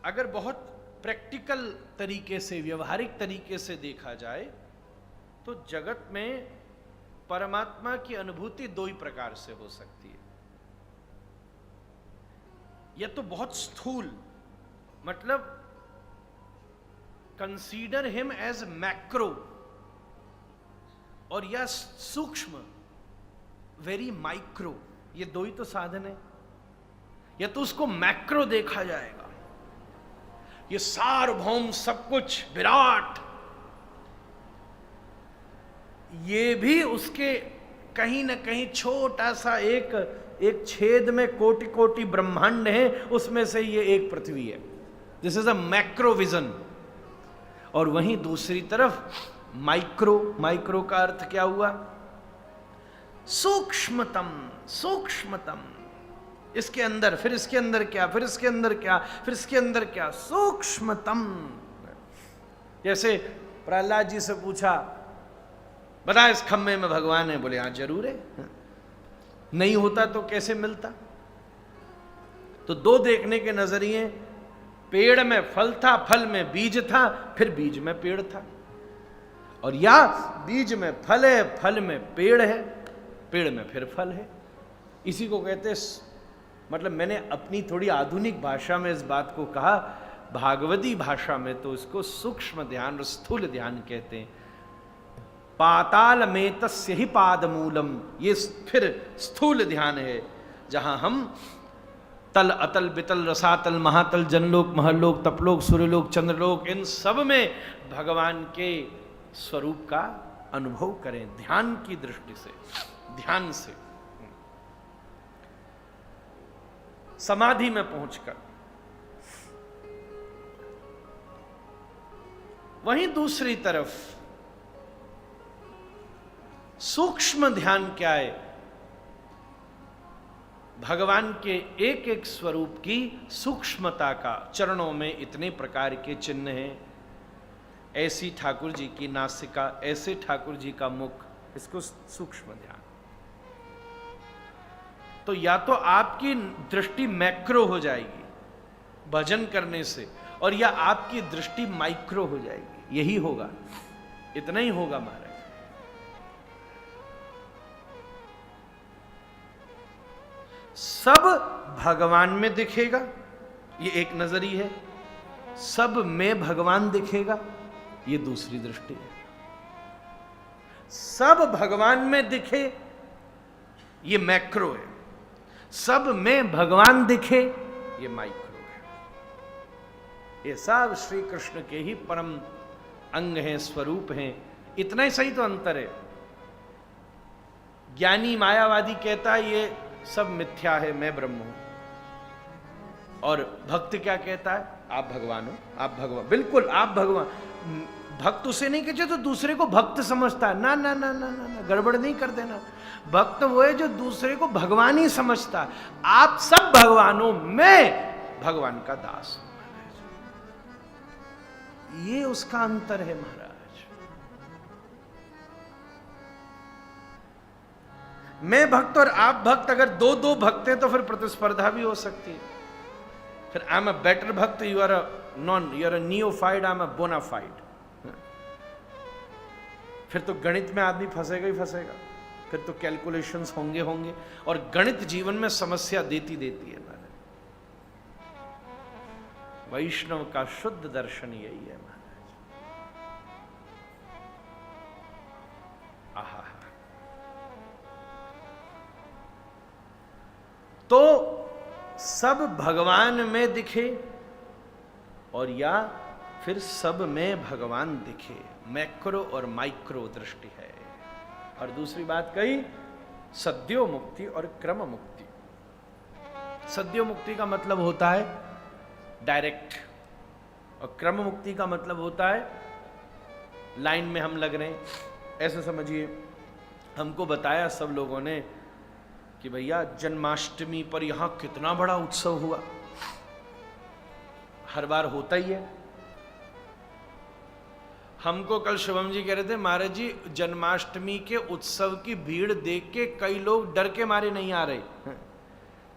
अगर बहुत प्रैक्टिकल तरीके से, व्यवहारिक तरीके से देखा जाए तो जगत में परमात्मा की अनुभूति दो ही प्रकार से हो सकती है। या तो बहुत स्थूल, मतलब कंसीडर हिम एज मैक्रो, और या सूक्ष्म, वेरी माइक्रो। ये दो ही तो साधन है। या तो उसको मैक्रो देखा जाएगा, ये सार्वभौम सब कुछ विराट, ये भी उसके कहीं ना कहीं छोटा सा एक छेद में कोटि कोटि ब्रह्मांड है, उसमें से ये एक पृथ्वी है। This is a macro vision. और वहीं दूसरी तरफ माइक्रो, माइक्रो का अर्थ क्या हुआ? सूक्ष्मतम, सूक्ष्मतम। इसके अंदर, फिर इसके अंदर क्या, फिर इसके अंदर क्या, फिर इसके अंदर क्या, सूक्ष्मतम। जैसे प्रहलाद जी से पूछा, बता इस खम्भे में भगवान है? बोले हाँ जरूर है। नहीं होता तो कैसे मिलता? तो दो देखने के नजरिए, पेड़ में फल था, फल में बीज था, फिर बीज में पेड़ था, और या बीज में फल है, फल में पेड़ है, पेड़ में फिर फल है। इसी को कहते, मतलब मैंने अपनी थोड़ी आधुनिक भाषा में इस बात को कहा, भागवती भाषा में तो इसको सूक्ष्म ध्यान और स्थूल ध्यान कहते हैं। पाताल में तस्य ही पादमूलम, ये फिर स्थूल ध्यान है, जहां हम तल, अतल, बितल, रसातल, महातल, जनलोक, महलोक, तपलोक, सूर्यलोक, चंद्रलोक, इन सब में भगवान के स्वरूप का अनुभव करें ध्यान की दृष्टि से, ध्यान से, समाधि में पहुंचकर। वहीं दूसरी तरफ सूक्ष्म ध्यान क्या है? भगवान के एक एक स्वरूप की सूक्ष्मता का, चरणों में इतने प्रकार के चिन्ह हैं, ऐसी ठाकुर जी की नासिका, ऐसे ठाकुर जी का मुख, इसको सूक्ष्म ध्यान। तो या तो आपकी दृष्टि मैक्रो हो जाएगी भजन करने से, और या आपकी दृष्टि माइक्रो हो जाएगी। यही होगा, इतना ही होगा महाराज। सब भगवान में दिखेगा, ये एक नजरी है। सब में भगवान दिखेगा, ये दूसरी दृष्टि है। सब भगवान में दिखे, ये मैक्रो है। सब में भगवान दिखे, ये माइक्रो है। ये सब श्री कृष्ण के ही परम अंग हैं, स्वरूप हैं। इतना ही सही तो अंतर है। ज्ञानी मायावादी कहता है ये सब मिथ्या है, मैं ब्रह्म हूं, और भक्त क्या कहता है? आप भगवान हो, आप भगवान, बिल्कुल आप भगवान। भक्त उसे नहीं कहते तो दूसरे को भक्त समझता है। ना ना ना ना ना, ना, गड़बड़ नहीं कर देना। भक्त वो है जो दूसरे को भगवान ही समझता है। आप सब भगवानों, मैं भगवान का दास हूं। ये उसका अंतर है महाराज। मैं भक्त और आप भक्त, अगर दो दो भक्त हैं तो फिर प्रतिस्पर्धा भी हो सकती है। फिर आई एम अ बेटर भक्त, you are a non, you are a neophyte, I am a bonafide. फिर तो गणित में आदमी फंसेगा ही फंसेगा, फिर तो कैलकुलेशंस होंगे होंगे, और गणित जीवन में समस्या देती देती है। वैष्णव का शुद्ध दर्शन यही है महाराज। आहा, तो सब भगवान में दिखे, और या फिर सब में भगवान दिखे। मैक्रो और माइक्रो दृष्टि है। और दूसरी बात कही, सद्यो मुक्ति और क्रम मुक्ति। सद्यो मुक्ति का मतलब होता है डायरेक्ट, और क्रम मुक्ति का मतलब होता है लाइन में हम लग रहे हैं। ऐसे समझिए, हमको बताया सब लोगों ने कि भैया जन्माष्टमी पर यहां कितना बड़ा उत्सव हुआ। हर बार होता ही है। हमको कल शुभम जी कह रहे थे, महाराज जी जन्माष्टमी के उत्सव की भीड़ देख के कई लोग डर के मारे नहीं आ रहे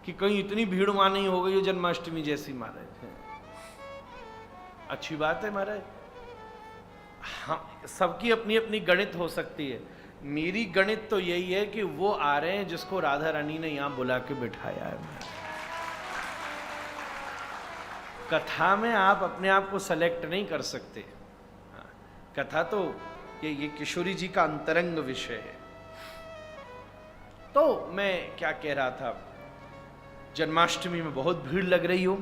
कि कहीं इतनी भीड़ वहां नहीं हो गई है जन्माष्टमी जैसी। महाराज अच्छी बात है महाराज, हाँ सबकी अपनी अपनी गणित हो सकती है। मेरी गणित तो यही है कि वो आ रहे हैं जिसको राधा रानी ने यहां बुला के बिठाया है। कथा में आप अपने आप को सेलेक्ट नहीं कर सकते। कथा तो ये किशोरी जी का अंतरंग विषय है। तो मैं क्या कह रहा था, जन्माष्टमी में बहुत भीड़ लग रही हो,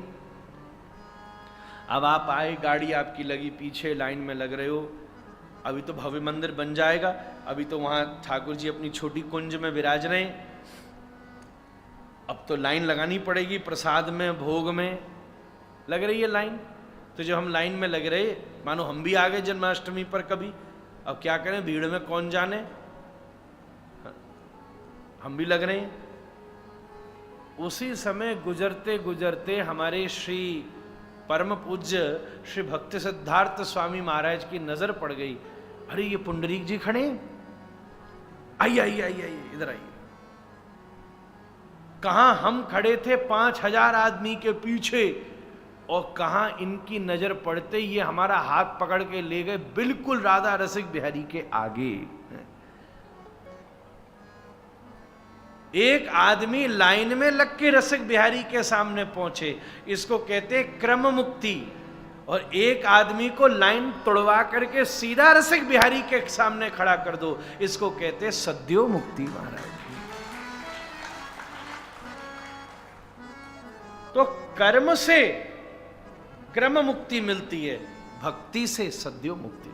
अब आप आए, गाड़ी आपकी लगी, पीछे लाइन में लग रहे हो। अभी तो भव्य मंदिर बन जाएगा, अभी तो वहां ठाकुर जी अपनी छोटी कुंज में विराज रहे हैं, अब तो लाइन लगानी पड़ेगी, प्रसाद में भोग में लग रही है लाइन। तो जब हम लाइन में लग रहे, मानो हम भी आ गए जन्माष्टमी पर कभी, अब क्या करें, भीड़ में कौन जाने, हम भी लग रहे हैं। उसी समय गुजरते गुजरते हमारे श्री परम पूज्य श्री भक्ति सिद्धार्थ स्वामी महाराज की नजर पड़ गई। अरे ये पुंडरीक जी खड़े, आइए आइए आइए आइए, इधर आइए। कहां हम खड़े थे 5000 आदमी के पीछे, और कहां इनकी नजर पड़ते ये हमारा हाथ पकड़ के ले गए बिल्कुल राधा रसिक बिहारी के आगे। एक आदमी लाइन में लग के रसिक बिहारी के सामने पहुंचे, इसको कहते क्रम मुक्ति, और एक आदमी को लाइन तोड़वा करके सीधा रसिक बिहारी के सामने खड़ा कर दो, इसको कहते सद्यो मुक्ति महाराज। तो कर्म से क्रम मुक्ति मिलती है, भक्ति से सद्यो मुक्ति।